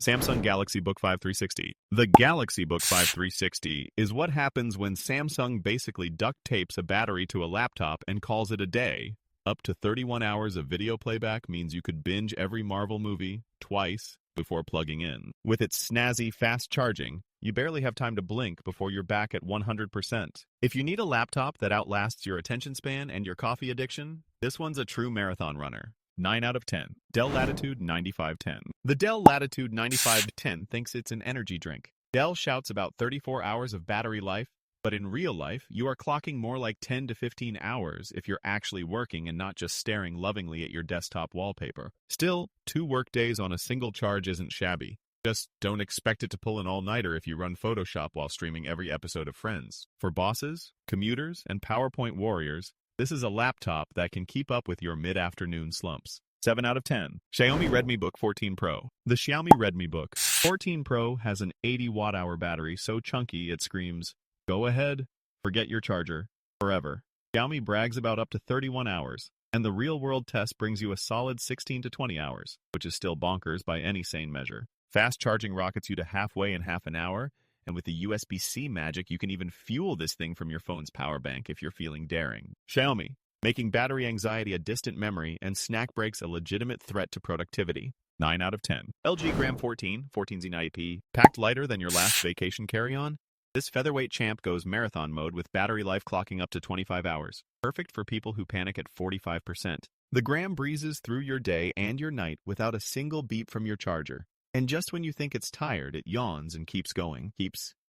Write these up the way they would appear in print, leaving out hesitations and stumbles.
Samsung Galaxy Book5 360. The Galaxy Book5 360 is what happens when Samsung basically duct tapes a battery to a laptop and calls it a day. Up to 31 hours of video playback means you could binge every Marvel movie twice before plugging in. With its snazzy fast charging, you barely have time to blink before you're back at 100%. If you need a laptop that outlasts your attention span and your coffee addiction, this one's a true marathon runner. 9 out of 10. Dell Latitude 9510. The Dell Latitude 9510 thinks it's an energy drink. Dell shouts about 34 hours of battery life, but in real life, you are clocking more like 10 to 15 hours if you're actually working and not just staring lovingly at your desktop wallpaper. Still, 2 work days on a single charge isn't shabby. Just don't expect it to pull an all-nighter if you run Photoshop while streaming every episode of Friends. For bosses, commuters, and PowerPoint warriors, this is a laptop that can keep up with your mid-afternoon slumps. 7 out of 10. Xiaomi Redmibook 14 Pro. The Xiaomi Redmibook 14 Pro has an 80 watt-hour battery so chunky it screams, "Go ahead, forget your charger, forever." Xiaomi brags about up to 31 hours, and the real-world test brings you a solid 16 to 20 hours, which is still bonkers by any sane measure. Fast charging rockets you to halfway in half an hour, and with the USB-C magic, you can even fuel this thing from your phone's power bank if you're feeling daring. Xiaomi, making battery anxiety a distant memory and snack breaks a legitimate threat to productivity. 9 out of 10. LG Gram 14Z90P, packed lighter than your last vacation carry-on? This featherweight champ goes marathon mode with battery life clocking up to 25 hours. Perfect for people who panic at 45%. The Gram breezes through your day and your night without a single beep from your charger. And just when you think it's tired, it yawns and keeps going.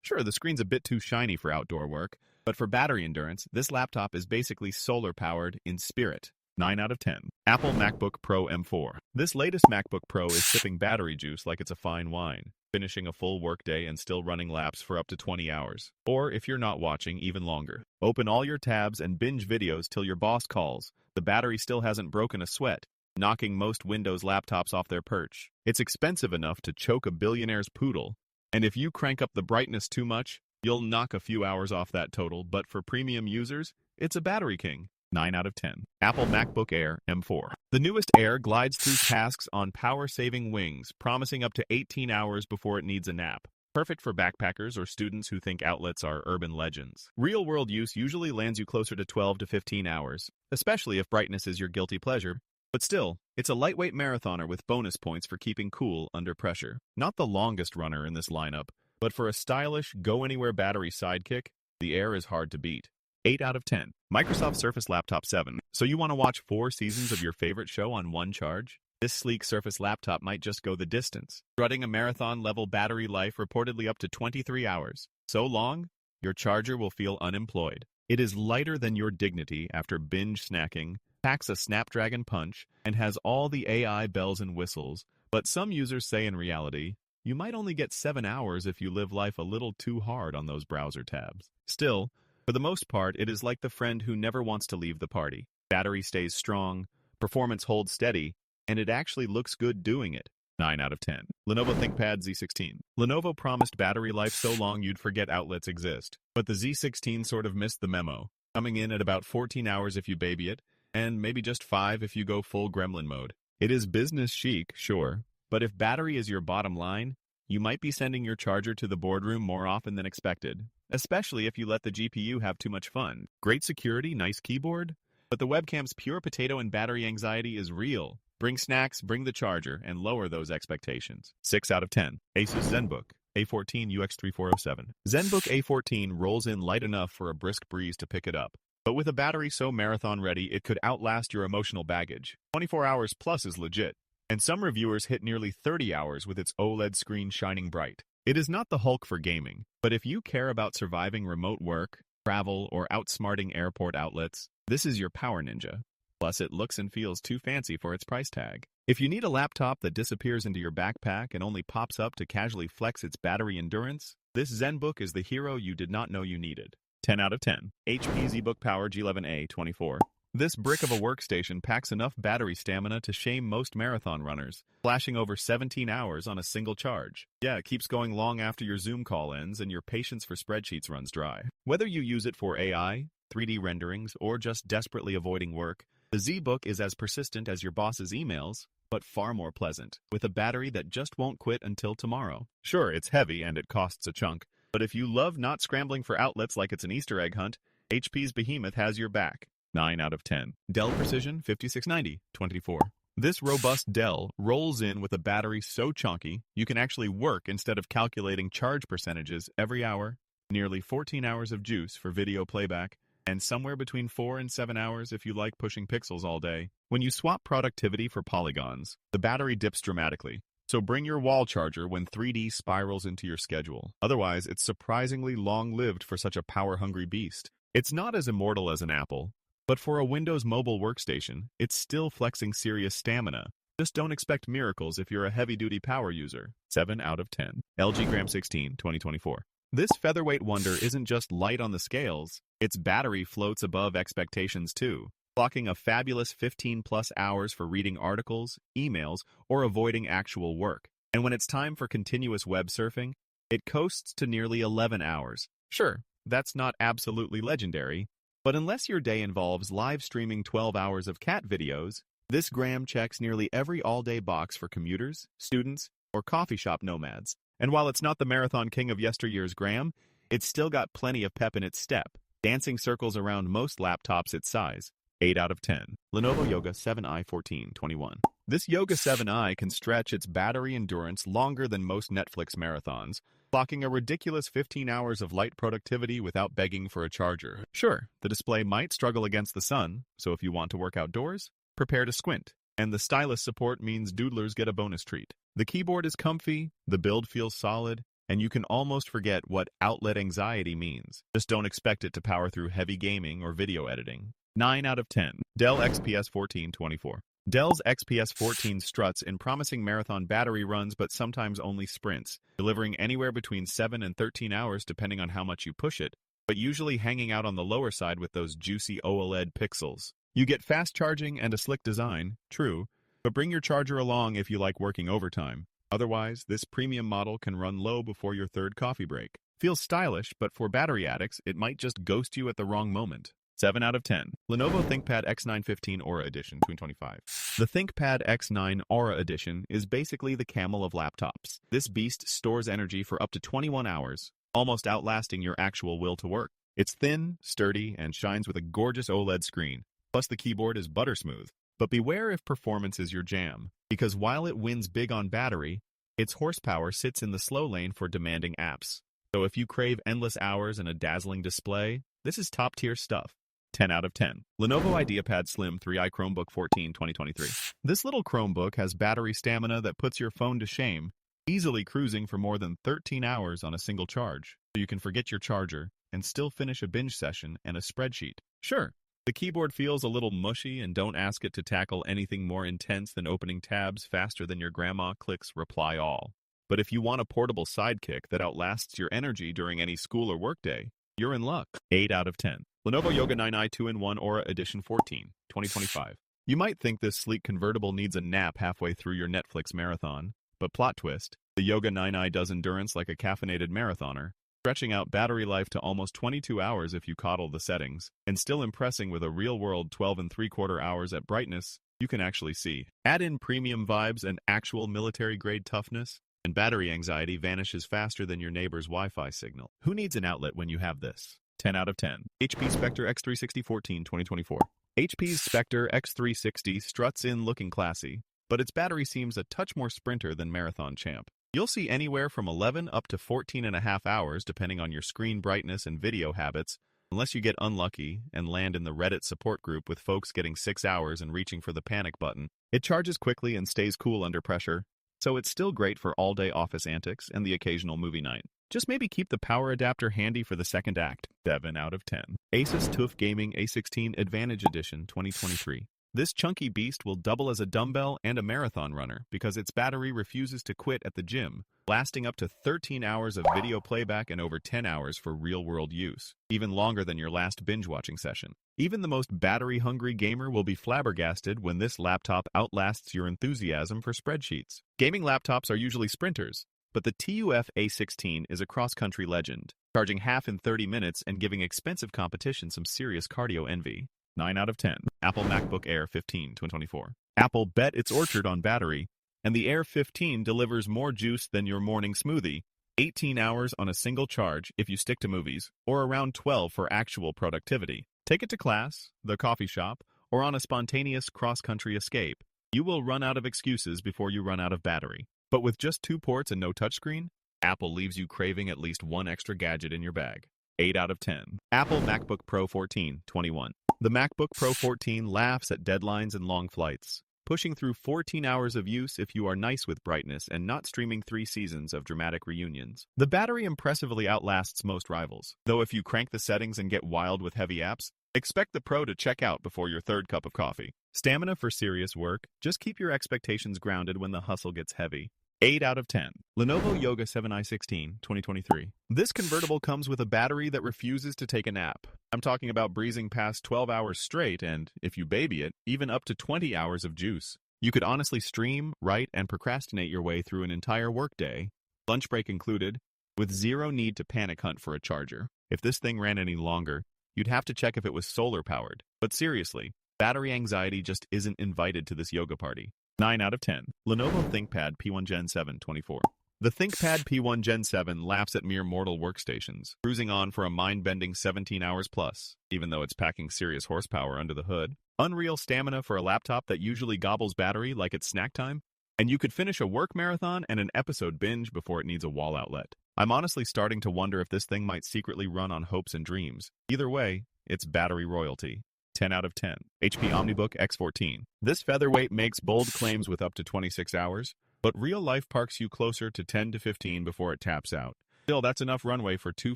Sure, the screen's a bit too shiny for outdoor work, but for battery endurance, this laptop is basically solar-powered in spirit. 9 out of 10. Apple MacBook Pro M4. This latest MacBook Pro is sipping battery juice like it's a fine wine, finishing a full workday and still running laps for up to 20 hours. Or, if you're not watching, even longer. Open all your tabs and binge videos till your boss calls. The battery still hasn't broken a sweat, knocking most Windows laptops off their perch. It's expensive enough to choke a billionaire's poodle, and if you crank up the brightness too much, you'll knock a few hours off that total, but for premium users, it's a battery king. 9 out of 10. Apple MacBook Air M4. The newest Air glides through tasks on power-saving wings, promising up to 18 hours before it needs a nap. Perfect for backpackers or students who think outlets are urban legends. Real-world use usually lands you closer to 12 to 15 hours, especially if brightness is your guilty pleasure. But still, it's a lightweight marathoner with bonus points for keeping cool under pressure. Not the longest runner in this lineup, but for a stylish, go-anywhere battery sidekick, the Air is hard to beat. 8 out of 10. Microsoft Surface Laptop 7. So you want to watch 4 seasons of your favorite show on one charge? This sleek Surface laptop might just go the distance, strutting a marathon-level battery life reportedly up to 23 hours. So long, your charger will feel unemployed. It is lighter than your dignity after binge snacking, packs a Snapdragon punch, and has all the AI bells and whistles, but some users say in reality, you might only get 7 hours if you live life a little too hard on those browser tabs. Still, for the most part, it is like the friend who never wants to leave the party. Battery stays strong, performance holds steady, and it actually looks good doing it. 9 out of 10. Lenovo ThinkPad Z16. Lenovo promised battery life so long you'd forget outlets exist, but the Z16 sort of missed the memo, coming in at about 14 hours if you baby it, and maybe just 5 if you go full gremlin mode. It is business chic, sure, but if battery is your bottom line, you might be sending your charger to the boardroom more often than expected, especially if you let the GPU have too much fun. Great security, nice keyboard, but the webcam's pure potato and battery anxiety is real. Bring snacks, bring the charger, and lower those expectations. 6 out of 10. Asus Zenbook A14 UX3407. Zenbook A14 rolls in light enough for a brisk breeze to pick it up, but with a battery so marathon-ready it could outlast your emotional baggage. 24 hours plus is legit, and some reviewers hit nearly 30 hours with its OLED screen shining bright. It is not the Hulk for gaming, but if you care about surviving remote work, travel, or outsmarting airport outlets, this is your power ninja. Plus, it looks and feels too fancy for its price tag. If you need a laptop that disappears into your backpack and only pops up to casually flex its battery endurance, this Zenbook is the hero you did not know you needed. 10 out of 10. HP ZBook Power G11 A24. This brick of a workstation packs enough battery stamina to shame most marathon runners, flashing over 17 hours on a single charge. Yeah, it keeps going long after your Zoom call ends and your patience for spreadsheets runs dry. Whether you use it for AI, 3D renderings, or just desperately avoiding work, the ZBook is as persistent as your boss's emails, but far more pleasant, with a battery that just won't quit until tomorrow. Sure, it's heavy and it costs a chunk, but if you love not scrambling for outlets like it's an Easter egg hunt, HP's behemoth has your back. 9 out of 10. Dell Precision 5690, 24. This robust Dell rolls in with a battery so chunky you can actually work instead of calculating charge percentages every hour, nearly 14 hours of juice for video playback, and somewhere between 4 and 7 hours if you like pushing pixels all day. When you swap productivity for polygons, the battery dips dramatically, so bring your wall charger when 3D spirals into your schedule. Otherwise, it's surprisingly long-lived for such a power-hungry beast. It's not as immortal as an Apple, but for a Windows mobile workstation, it's still flexing serious stamina. Just don't expect miracles if you're a heavy-duty power user. 7 out of 10. LG Gram 16, 2024. This featherweight wonder isn't just light on the scales, its battery floats above expectations too, clocking a fabulous 15+ hours for reading articles, emails, or avoiding actual work. And when it's time for continuous web surfing, it coasts to nearly 11 hours. Sure, that's not absolutely legendary, but unless your day involves live streaming 12 hours of cat videos, this Gram checks nearly every all-day box for commuters, students, or coffee shop nomads. And while it's not the marathon king of yesteryear's Gram, it's still got plenty of pep in its step, dancing circles around most laptops its size. 8 out of 10. Lenovo Yoga 7i14, 21. This Yoga 7i can stretch its battery endurance longer than most Netflix marathons, clocking a ridiculous 15 hours of light productivity without begging for a charger. Sure, the display might struggle against the sun, so if you want to work outdoors, prepare to squint. And the stylus support means doodlers get a bonus treat. The keyboard is comfy, the build feels solid, and you can almost forget what outlet anxiety means. Just don't expect it to power through heavy gaming or video editing. 9 out of 10. Dell XPS 1424. Dell's XPS 14 struts in promising marathon battery runs but sometimes only sprints, delivering anywhere between 7 and 13 hours depending on how much you push it, but usually hanging out on the lower side with those juicy OLED pixels. You get fast charging and a slick design, true, but bring your charger along if you like working overtime. Otherwise, this premium model can run low before your third coffee break. Feels stylish, but for battery addicts, it might just ghost you at the wrong moment. 7 out of 10. Lenovo ThinkPad X915 Aura Edition 2025. The ThinkPad X9 Aura Edition is basically the camel of laptops. This beast stores energy for up to 21 hours, almost outlasting your actual will to work. It's thin, sturdy, and shines with a gorgeous OLED screen. Plus the keyboard is butter smooth. But beware if performance is your jam, because while it wins big on battery, its horsepower sits in the slow lane for demanding apps. So if you crave endless hours and a dazzling display, this is top-tier stuff. 10 out of 10. Lenovo IdeaPad Slim 3i Chromebook 14, 2023. This little Chromebook has battery stamina that puts your phone to shame, easily cruising for more than 13 hours on a single charge. So you can forget your charger and still finish a binge session and a spreadsheet. Sure, the keyboard feels a little mushy and don't ask it to tackle anything more intense than opening tabs faster than your grandma clicks reply all. But if you want a portable sidekick that outlasts your energy during any school or workday, you're in luck. 8 out of 10. Lenovo Yoga 9i 2-in-1 Aura Edition 14, 2025. You might think this sleek convertible needs a nap halfway through your Netflix marathon, but plot twist, the Yoga 9i does endurance like a caffeinated marathoner, stretching out battery life to almost 22 hours if you coddle the settings, and still impressing with a real-world 12 3/4 hours at brightness you can actually see. Add in premium vibes and actual military-grade toughness, and battery anxiety vanishes faster than your neighbor's Wi-Fi signal. Who needs an outlet when you have this? 10 out of 10. HP Spectre X360 14, 2024. HP's Spectre X360 struts in looking classy, but its battery seems a touch more sprinter than marathon champ. You'll see anywhere from 11 up to 14.5 hours depending on your screen brightness and video habits, unless you get unlucky and land in the Reddit support group with folks getting 6 hours and reaching for the panic button. It charges quickly and stays cool under pressure, so it's still great for all-day office antics and the occasional movie night. Just maybe keep the power adapter handy for the second act. 7 out of 10. Asus Tuf Gaming A16 Advantage Edition 2023. This chunky beast will double as a dumbbell and a marathon runner because its battery refuses to quit at the gym, lasting up to 13 hours of video playback and over 10 hours for real-world use, even longer than your last binge-watching session. Even the most battery-hungry gamer will be flabbergasted when this laptop outlasts your enthusiasm for spreadsheets. Gaming laptops are usually sprinters, but the TUF A16 is a cross-country legend, charging half in 30 minutes and giving expensive competition some serious cardio envy. 9 out of 10. Apple MacBook Air 15, 2024. Apple bet its orchard on battery, and the Air 15 delivers more juice than your morning smoothie. 18 hours on a single charge if you stick to movies, or around 12 for actual productivity. Take it to class, the coffee shop, or on a spontaneous cross-country escape. You will run out of excuses before you run out of battery. But with just 2 ports and no touchscreen, Apple leaves you craving at least one extra gadget in your bag. 8 out of 10. Apple MacBook Pro 14, 21. The MacBook Pro 14 laughs at deadlines and long flights, pushing through 14 hours of use if you are nice with brightness and not streaming 3 seasons of dramatic reunions. The battery impressively outlasts most rivals, though if you crank the settings and get wild with heavy apps, expect the Pro to check out before your 3rd cup of coffee. Stamina for serious work, just keep your expectations grounded when the hustle gets heavy. 8 out of 10. Lenovo Yoga 7i16, 2023. This convertible comes with a battery that refuses to take a nap. I'm talking about breezing past 12 hours straight and, if you baby it, even up to 20 hours of juice. You could honestly stream, write, and procrastinate your way through an entire workday, lunch break included, with zero need to panic hunt for a charger. If this thing ran any longer, you'd have to check if it was solar powered. But seriously, battery anxiety just isn't invited to this yoga party. 9 out of 10. Lenovo ThinkPad P1 Gen 7, 24. The ThinkPad P1 Gen 7 laughs at mere mortal workstations, cruising on for a mind-bending 17 hours plus, even though it's packing serious horsepower under the hood. Unreal stamina for a laptop that usually gobbles battery like it's snack time, and you could finish a work marathon and an episode binge before it needs a wall outlet. I'm honestly starting to wonder if this thing might secretly run on hopes and dreams. Either way, it's battery royalty. 10 out of 10. HP Omnibook X14. This featherweight makes bold claims with up to 26 hours, but real life parks you closer to 10 to 15 before it taps out. Still, that's enough runway for 2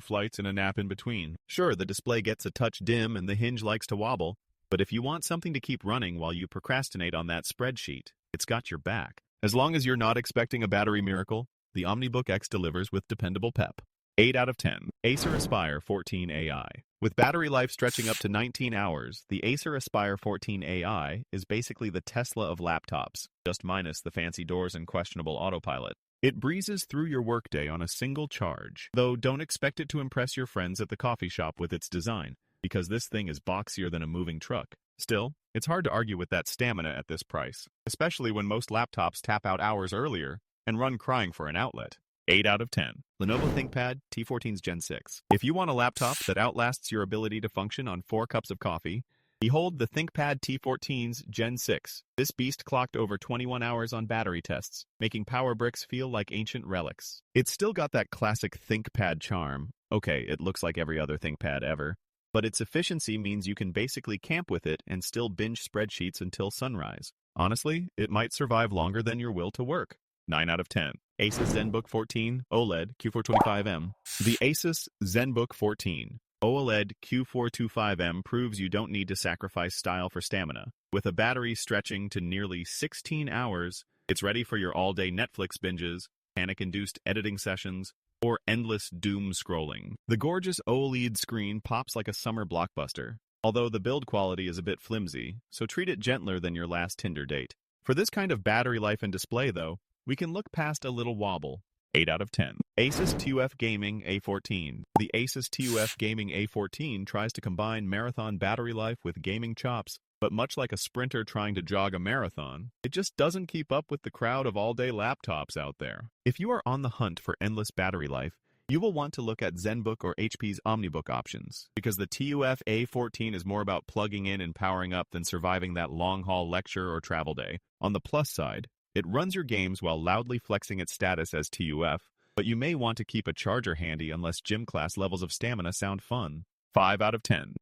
flights and a nap in between. Sure, the display gets a touch dim and the hinge likes to wobble, but if you want something to keep running while you procrastinate on that spreadsheet, it's got your back. As long as you're not expecting a battery miracle, the Omnibook X delivers with dependable pep. 8 out of 10. Acer Aspire 14 AI. With battery life stretching up to 19 hours, the Acer Aspire 14 AI is basically the Tesla of laptops, just minus the fancy doors and questionable autopilot. It breezes through your workday on a single charge, though don't expect it to impress your friends at the coffee shop with its design, because this thing is boxier than a moving truck. Still, it's hard to argue with that stamina at this price, especially when most laptops tap out hours earlier and run crying for an outlet. 8 out of 10. Lenovo ThinkPad T14's Gen 6. If you want a laptop that outlasts your ability to function on 4 cups of coffee, behold the ThinkPad T14's Gen 6. This beast clocked over 21 hours on battery tests, making power bricks feel like ancient relics. It's still got that classic ThinkPad charm. Okay, it looks like every other ThinkPad ever, but its efficiency means you can basically camp with it and still binge spreadsheets until sunrise. Honestly, it might survive longer than your will to work. 9 out of 10. Asus Zenbook 14 OLED Q425M. The Asus Zenbook 14 OLED Q425M proves you don't need to sacrifice style for stamina. With a battery stretching to nearly 16 hours, it's ready for your all-day Netflix binges, panic-induced editing sessions, or endless doom scrolling. The gorgeous OLED screen pops like a summer blockbuster, although the build quality is a bit flimsy, so treat it gentler than your last Tinder date. For this kind of battery life and display, though, we can look past a little wobble. 8 out of 10. Asus Tuf Gaming A14. The Asus Tuf Gaming A14 tries to combine marathon battery life with gaming chops, but much like a sprinter trying to jog a marathon, it just doesn't keep up with the crowd of all-day laptops out there. If you are on the hunt for endless battery life, you will want to look at Zenbook or HP's Omnibook options, because the TUF A14 is more about plugging in and powering up than surviving that long-haul lecture or travel day. On the plus side, it runs your games while loudly flexing its status as TUF, but you may want to keep a charger handy unless gym class levels of stamina sound fun. 5 out of 10.